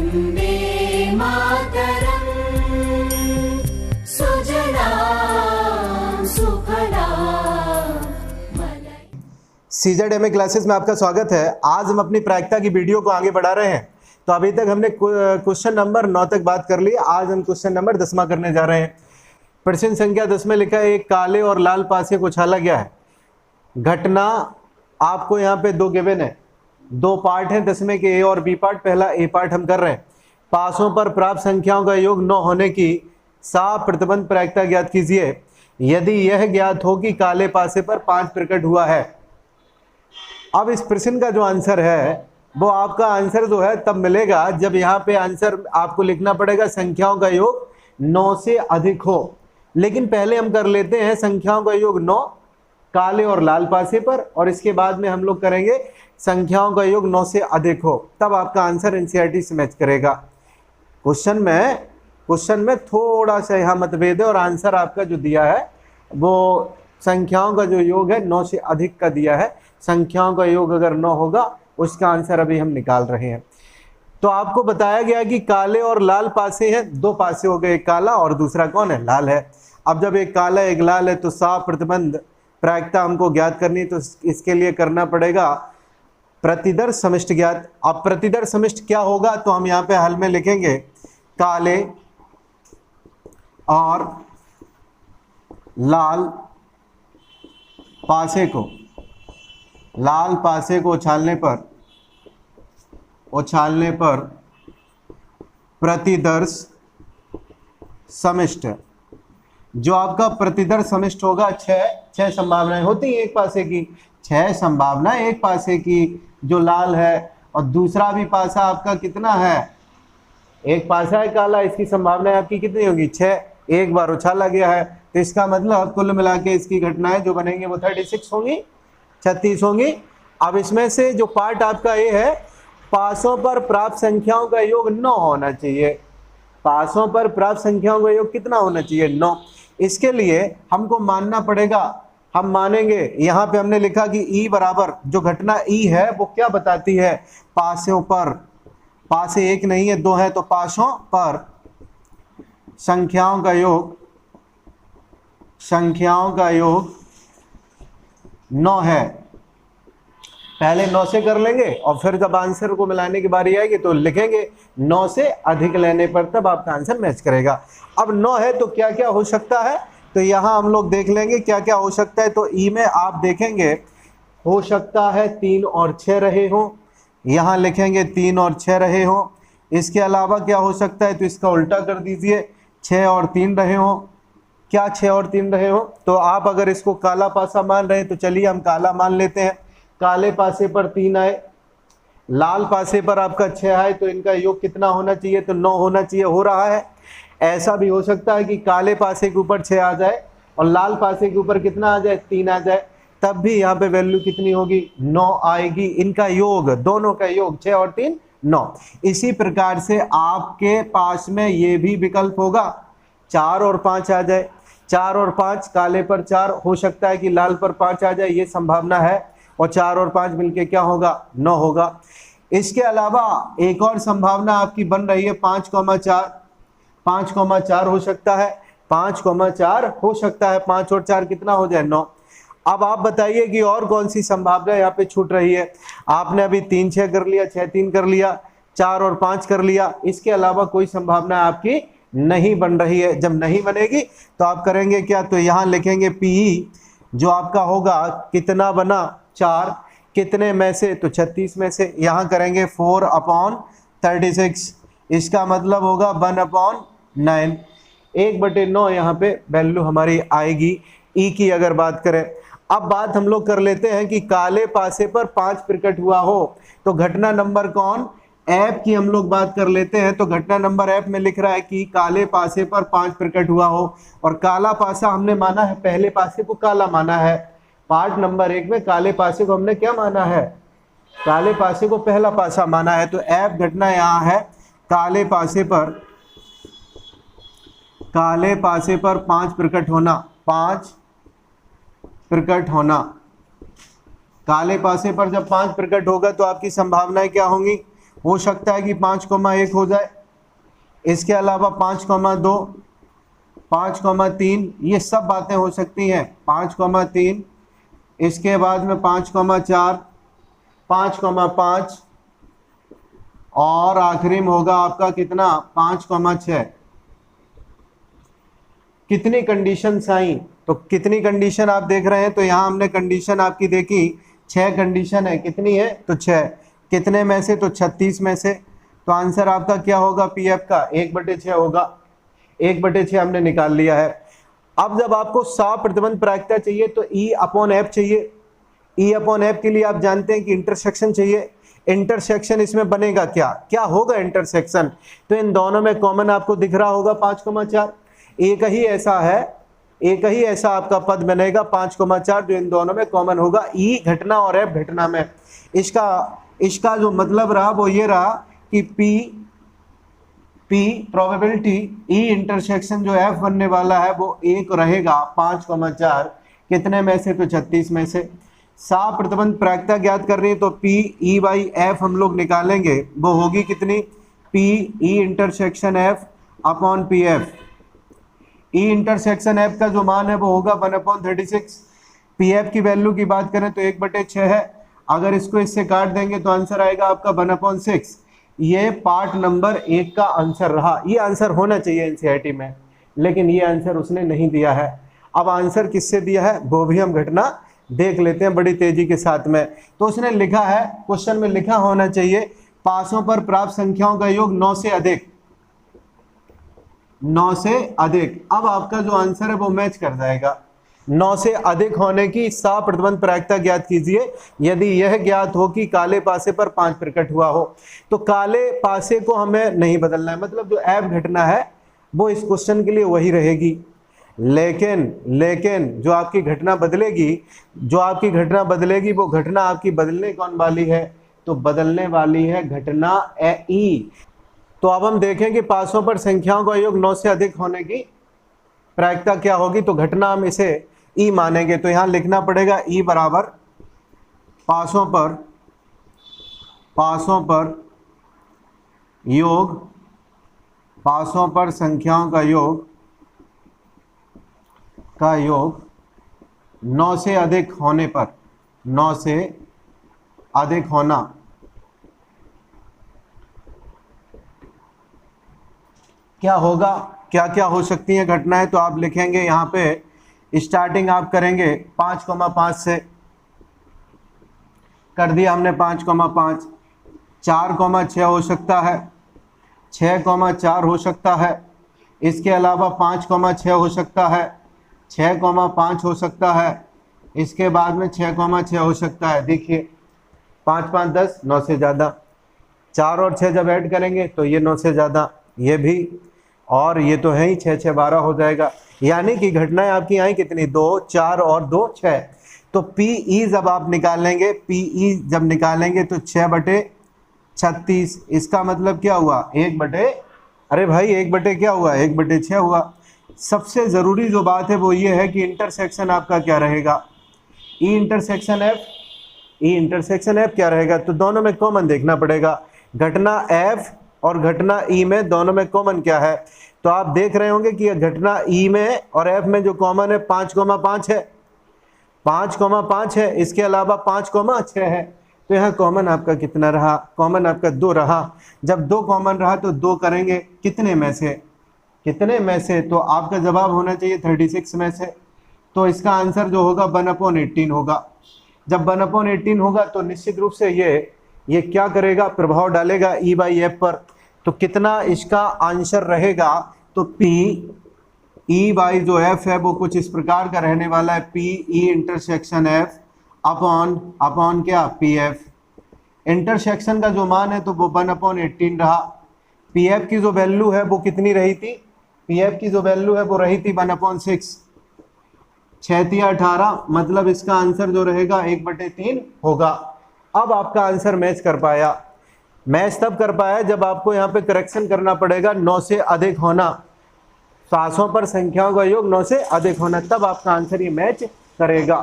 वन्दे मातरम् सुजलां सुफलां। CZMA classes में आपका स्वागत है। आज हम अपनी प्रायिकता की वीडियो को आगे बढ़ा रहे हैं। तो अभी तक हमने क्वेश्चन नंबर 9 तक बात कर ली। आज हम क्वेश्चन नंबर 10 करने जा रहे हैं। प्रश्न संख्या 10 में लिखा है, एक काले और लाल पासे को उछाला गया है। घटना आपको यहाँ पे दो गिवन है, दो पार्ट हैं 10वें के, ए और बी पार्ट। पहला ए पार्ट हम कर रहे हैं। पासों पर प्राप्त संख्याओं का योग 9 होने की साफ प्रतिबंध प्रायिकता ज्ञात कीजिए यदि यह ज्ञात हो कि काले पासे पर 5 प्रकट हुआ है। अब इस प्रश्न का जो आंसर है वो आपका आंसर जो है तब मिलेगा जब यहाँ पे आंसर आपको लिखना पड़ेगा संख्याओं का योग 9 से अधिक हो। लेकिन पहले हम कर लेते हैं संख्याओं का योग 9 काले और लाल पासे पर, और इसके बाद में हम लोग करेंगे संख्याओं का योग 9 से अधिक हो, तब आपका आंसर एनसीईआरटी से मैच करेगा। क्वेश्चन में थोड़ा सा यहाँ मतभेद है और आंसर आपका जो दिया है वो संख्याओं का जो योग है 9 से अधिक का दिया है। संख्याओं का योग अगर 9 होगा उसका आंसर अभी हम निकाल रहे हैं। तो आपको बताया गया कि काले और लाल पासे हैं, दो पासे हो गए, एक काला और दूसरा कौन है, लाल है। अब जब एक काला एक लाल है तो साफ प्रतिबंध प्रायिकता हमको ज्ञात करनी, तो इसके लिए करना पड़ेगा प्रतिदर्श समिष्ट ज्ञात। अब प्रतिदर्श समिष्ट क्या होगा, तो हम यहाँ पे हल में लिखेंगे काले और लाल पासे को उछालने पर प्रतिदर्श समिष्ट, जो आपका प्रतिदर्श समिष्ट होगा, छह संभावनाएं होती हैं एक पासे की, 6 संभावनाएं एक पासे की जो लाल है, और दूसरा भी पासा आपका कितना है, एक पासा है काला, इसकी संभावनाएं आपकी कितनी होगी, 6। एक बार उछाला गया है तो इसका मतलब कुल मिला के इसकी घटनाएं जो बनेंगे वो 36 होंगी, 36 होंगी। अब इसमें से जो पार्ट आपका ए है, पासों पर प्राप्त संख्याओं का योग 9 होना चाहिए। पासों पर प्राप्त संख्याओं का योग कितना होना चाहिए, 9। इसके लिए हमको मानना पड़ेगा, हम मानेंगे यहाँ पे हमने लिखा कि ई बराबर जो घटना ई है वो क्या बताती है, पासों पर, पासे एक नहीं है 2 है, तो पासों पर संख्याओं का योग 9 है। पहले 9 से कर लेंगे और फिर जब आंसर को मिलाने की बारी आएगी तो लिखेंगे 9 से अधिक लेने पर, तब आपका आंसर मैच करेगा। अब 9 है तो क्या क्या हो सकता है, तो यहाँ हम लोग देख लेंगे क्या क्या हो सकता है। तो ई में आप देखेंगे हो सकता है 3 और 6 रहे हो, यहाँ लिखेंगे 3 और 6 रहे हो। इसके अलावा क्या हो सकता है, तो इसका उल्टा कर दीजिए, 6 और 3 रहे हो। क्या 6 और 3 रहे हो, तो आप अगर इसको काला पासा मान रहे हैं तो चलिए हम काला मान लेते हैं। काले पासे पर 3 आए, लाल पासे पर आपका 6 आए, तो इनका योग कितना होना चाहिए, तो 9 होना चाहिए, हो रहा है। ऐसा भी हो सकता है कि काले पासे के ऊपर 6 आ जाए और लाल पासे के ऊपर कितना आ जाए, 3 आ जाए, तब भी यहाँ पे वैल्यू कितनी होगी, 9 आएगी। इनका योग, दोनों का योग 6 और 3 9। इसी प्रकार से आपके पास में ये भी विकल्प होगा, 4 और 5 आ जाए, 4 और 5, काले पर 4, हो सकता है कि लाल पर 5 आ जाए, ये संभावना है, और 4 और 5 मिलके क्या होगा, 9 होगा। इसके अलावा एक और संभावना आपकी बन रही है 5,4, 5,4 हो सकता है, 5,4 हो सकता है, 5 और 4 कितना हो जाए, 9। अब आप बताइए कि और कौन सी संभावना यहाँ पे छूट रही है। आपने अभी 3 6 कर लिया, 6 3 कर लिया, 4 और 5 कर लिया, इसके अलावा कोई संभावना आपकी नहीं बन रही है। जब नहीं बनेगी तो आप करेंगे क्या, तो यहाँ लिखेंगे पी, जो आपका होगा कितना बना, 4, कितने में से, तो 36 में से। यहाँ करेंगे 4/36, इसका मतलब होगा 1/9, 1/9 यहाँ पे वैल्यू हमारी आएगी ई की अगर बात करें। अब बात हम लोग कर लेते हैं कि काले पासे पर 5 प्रकट हुआ हो, तो घटना नंबर कौन, ऐप की हम लोग बात कर लेते हैं। तो घटना नंबर ऐप में लिख रहा है कि काले पासे पर 5 प्रकट हुआ हो, और काला पासा हमने माना है, पहले पासे को काला माना है। पार्ट नंबर 1 में काले पासे को हमने क्या माना है, काले पासे को पहला पासा माना है। तो ऐप घटना यहाँ है काले पासे पर 5 प्रकट होना, 5 प्रकट होना। काले पासे पर जब 5 प्रकट होगा तो आपकी संभावनाएं क्या होंगी, हो सकता है कि 5,1 हो जाए, इसके अलावा 5,2, 5,3, ये सब बातें हो सकती हैं। 5,3, इसके बाद में 5,4, 5,5 और आखिरी में होगा आपका कितना 5,6। कितनी कंडीशंस आई, तो कितनी कंडीशन आप देख रहे हैं, तो यहाँ हमने कंडीशन आपकी देखी 6 कंडीशन है। कितनी है, तो 6। कितने में से, तो 36 में से। तो आंसर आपका क्या होगा पीएफ का 1/6 होगा। 1/6 हमने निकाल लिया है। अब जब आपको साफ प्रतिबंध प्रायिकता चाहिए तो E/F चाहिए। E/F के लिए आप जानते हैं कि इंटरसेक्शन चाहिए। इंटरसेक्शन इसमें बनेगा क्या, क्या होगा इंटरसेक्शन, तो इन दोनों में कॉमन आपको दिख रहा होगा 5,4। एक ही ऐसा है, एक ही ऐसा आपका पद बनेगा 5,4 जो इन दोनों में कॉमन होगा E घटना और F घटना में। इसका जो मतलब रहा वो ये रहा कि P प्रोबेबिलिटी E इंटरसेक्शन जो F बनने वाला है वो 1 रहेगा 5,4 कितने में से, तो 36 में से। साफ प्रतिबंध प्रायिकता ज्ञात कर रही है तो PE/F हम लोग निकालेंगे, वो होगी कितनी, PE intersection F upon PF। E intersection F का जो मान है वो होगा 1/36। PF की वैल्यू की बात करें तो 1/6 है। अगर इसको इससे काट देंगे तो आंसर आएगा आपका 1/6। ये पार्ट नंबर 1 का आंसर रहा। ये आंसर होना चाहिए एनसीईआरटी में, लेकिन ये आंसर उसने नहीं दिया है। अब आंसर किससे दिया है वो भी हम घटना देख लेते हैं बड़ी तेजी के साथ में। तो उसने लिखा है, क्वेश्चन में लिखा होना चाहिए, पासों पर प्राप्त संख्याओं का योग 9 से अधिक, 9 से अधिक। अब आपका जो आंसर है वो मैच कर जाएगा। 9 से अधिक होने की साफ प्रतिबंध प्रायिकता ज्ञात कीजिए। यदि यह ज्ञात हो कि काले पासे पर 5 प्रकट हुआ हो, तो काले पासे को हमें नहीं बदलना है, मतलब जो एफ घटना है वो इस क्वेश्चन के लिए वही रहेगी। लेकिन जो आपकी घटना बदलेगी वो घटना आपकी बदलने कौन वाली है, तो बदलने वाली है घटना ई। तो अब हम देखें कि पासों पर संख्याओं का योग 9 से अधिक होने की प्रायिकता क्या होगी। तो घटना हम इसे ई मानेंगे, तो यहां लिखना पड़ेगा ई बराबर पासों पर संख्याओं का योग 9 से अधिक होने पर, 9 से अधिक होना। क्या होगा, क्या क्या हो सकती हैं घटनाएं, तो आप लिखेंगे यहाँ पे स्टार्टिंग आप करेंगे 5,5 से, कर दिया हमने 5,5। 4,6 हो सकता है, 6,4 हो सकता है, इसके अलावा 5,6 हो सकता है, 6,5 हो सकता है, इसके बाद में 6,6 हो सकता है। देखिए 5 5 10, 9 से ज़्यादा। 4 और 6 जब ऐड करेंगे तो ये 9 से ज़्यादा, ये भी, और ये तो है ही 6 6 12 हो जाएगा। यानी कि घटनाएं आपकी आई कितनी, 2 4 और 2 6। तो PE जब आप निकालेंगे, PE जब निकालेंगे तो 6/36। इसका मतलब क्या हुआ, 1/6 हुआ। सबसे ज़रूरी जो बात है वो ये है कि इंटरसेक्शन आपका क्या रहेगा, E इंटरसेक्शन F क्या रहेगा। तो दोनों में कॉमन देखना पड़ेगा, घटना F और घटना E में दोनों में कॉमन क्या है। तो आप देख रहे होंगे कि घटना E में और F में जो कॉमन है 5,5 है, 5,5 है, इसके अलावा 5,6 है। तो यहाँ कॉमन आपका कितना रहा, कॉमन आपका 2 रहा। जब 2 कॉमन रहा तो 2 करेंगे कितने में से, तो आपका जवाब होना चाहिए 36 में से। तो इसका आंसर जो होगा 1/18 होगा। जब 1/18 होगा तो निश्चित रूप से ये क्या करेगा, प्रभाव डालेगा E/F पर। तो कितना इसका आंसर रहेगा, तो PE जो F है वो कुछ इस प्रकार का रहने वाला है, PE इंटरसेक्शन F अपॉन क्या, PF। इंटरसेक्शन का जो मान है तो वो 1/18 रहा। PF की जो वैल्यू है वो कितनी रही थी, PF की जो वैल्यू है वो रही थी 1/6। 6 18, मतलब इसका आंसर जो रहेगा 1/3 होगा। अब आपका आंसर मैच कर पाया। मैच तब कर पाया जब आपको यहाँ पे करेक्शन करना पड़ेगा, 9 से अधिक होना, पासों पर संख्याओं का योग 9 से अधिक होना, तब आपका आंसर ये मैच करेगा।